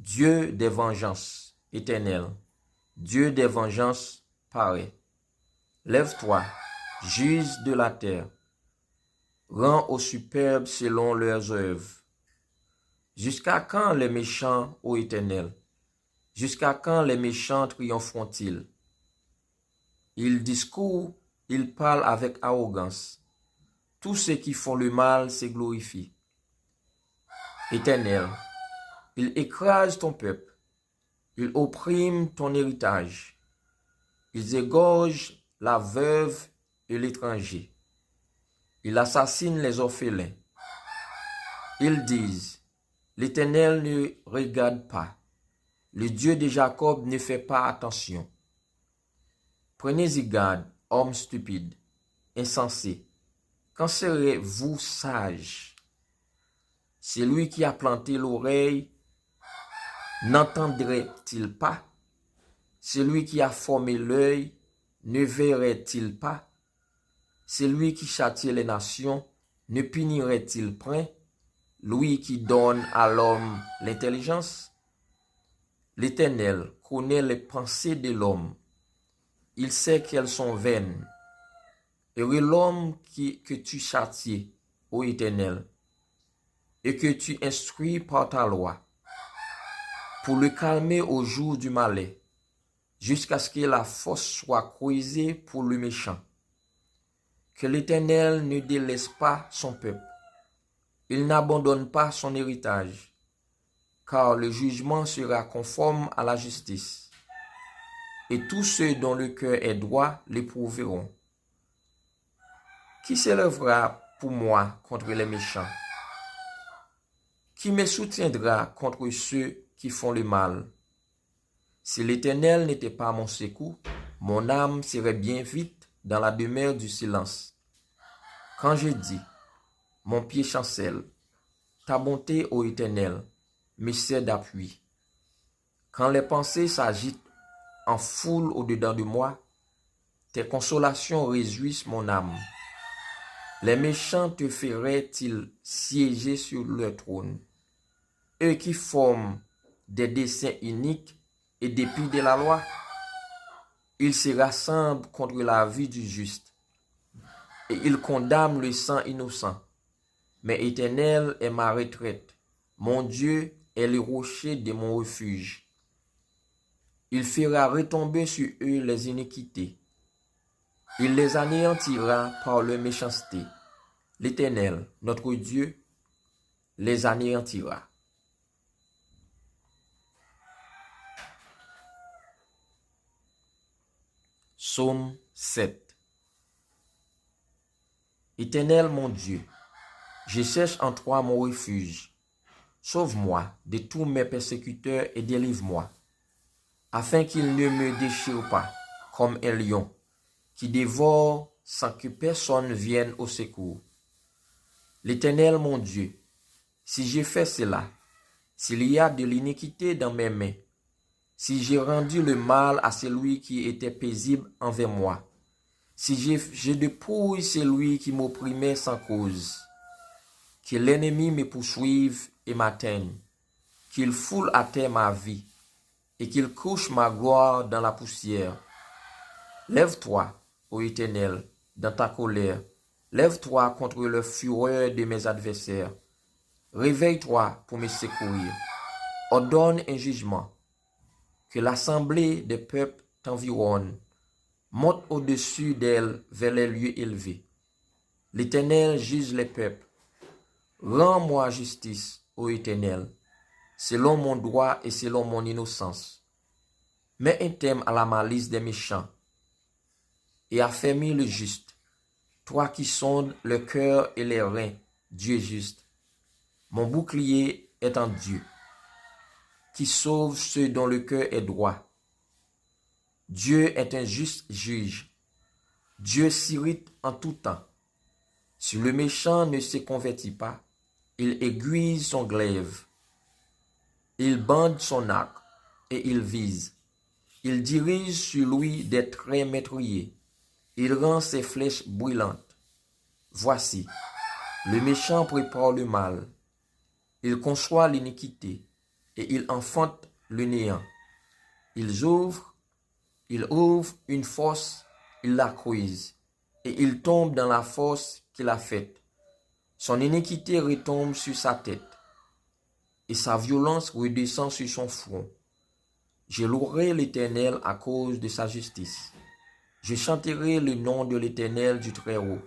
Dieu des vengeances, éternel, Dieu des vengeances, paraît. Lève-toi, juge de la terre, rends aux superbes selon leurs œuvres. Jusqu'à quand les méchants, ô Éternel? Jusqu'à quand les méchants triompheront-ils? Ils discourent, ils parlent avec arrogance. Tous ceux qui font le mal se glorifient. Éternel, ils écrasent ton peuple, ils oppriment ton héritage, ils égorgent la veuve et l'étranger, ils assassinent les orphelins. Ils disent, l'Éternel ne regarde pas, le Dieu de Jacob ne fait pas attention. Prenez-y garde, hommes stupides, insensés. Quand serez-vous sages? Celui qui a planté l'oreille n'entendrait-il pas? Celui qui a formé l'œil ne verrait-il pas? Celui qui châtie les nations ne punirait-il point? Lui qui donne à l'homme l'intelligence? L'Éternel connaît les pensées de l'homme. Il sait qu'elles sont vaines. Heureux l'homme que tu châties, ô Éternel, et que tu instruis par ta loi, pour le calmer au jour du malheur, jusqu'à ce que la force soit creusée pour le méchant. Que l'Éternel ne délaisse pas son peuple. Il n'abandonne pas son héritage, car le jugement sera conforme à la justice. Et tous ceux dont le cœur est droit l'éprouveront. Qui s'élèvera pour moi contre les méchants? Qui me soutiendra contre ceux qui font le mal? Si l'Éternel n'était pas mon secours, mon âme serait bien vite dans la demeure du silence. Quand je dis, mon pied chancelle, ta bonté, ô Éternel, me sert d'appui. Quand les pensées s'agitent en foule au-dedans de moi, tes consolations réjouissent mon âme. Les méchants te feraient-ils siéger sur leur trône? Eux qui forment des desseins iniques et dépient de la loi, ils se rassemblent contre la vie du juste et ils condamnent le sang innocent. Mais Éternel est ma retraite, mon Dieu est le rocher de mon refuge. Il fera retomber sur eux les iniquités. Il les anéantira par leur méchanceté. L'Éternel, notre Dieu, les anéantira. Psaume 7. Éternel mon Dieu, je cherche en toi mon refuge. Sauve-moi de tous mes persécuteurs et délivre-moi, afin qu'ils ne me déchirent pas comme un lion qui dévore sans que personne vienne au secours. L'Éternel mon Dieu, si j'ai fait cela, s'il y a de l'iniquité dans mes mains, si j'ai rendu le mal à celui qui était paisible envers moi, si j'ai dépouillé celui qui m'opprimait sans cause, que l'ennemi me poursuive et m'atteigne, qu'il foule à terre ma vie et qu'il couche ma gloire dans la poussière. Lève-toi, ô Éternel, dans ta colère, lève-toi contre le fureur de mes adversaires. Réveille-toi pour me secourir. Ordonne un jugement. Que l'assemblée des peuples t'environne. Monte au-dessus d'elle vers les lieux élevés. L'Éternel juge les peuples. Rends-moi justice, ô Éternel, selon mon droit et selon mon innocence. Mets un terme à la malice des méchants et affermis le juste. Toi qui sondes le cœur et les reins, Dieu juste. Mon bouclier est en Dieu, qui sauve ceux dont le cœur est droit. Dieu est un juste juge. Dieu s'irrite en tout temps. Si le méchant ne se convertit pas, il aiguise son glaive. Il bande son arc et il vise. Il dirige sur lui des traits meurtriers. Il rend ses flèches brûlantes. Voici, le méchant prépare le mal. Il conçoit l'iniquité et ils enfantent le néant. Ils ouvrent une fosse, ils la creusent, et il tombe dans la fosse qu'il a faite. Son iniquité retombe sur sa tête, et sa violence redescend sur son front. Je louerai l'Éternel à cause de sa justice. Je chanterai le nom de l'Éternel du Très-Haut.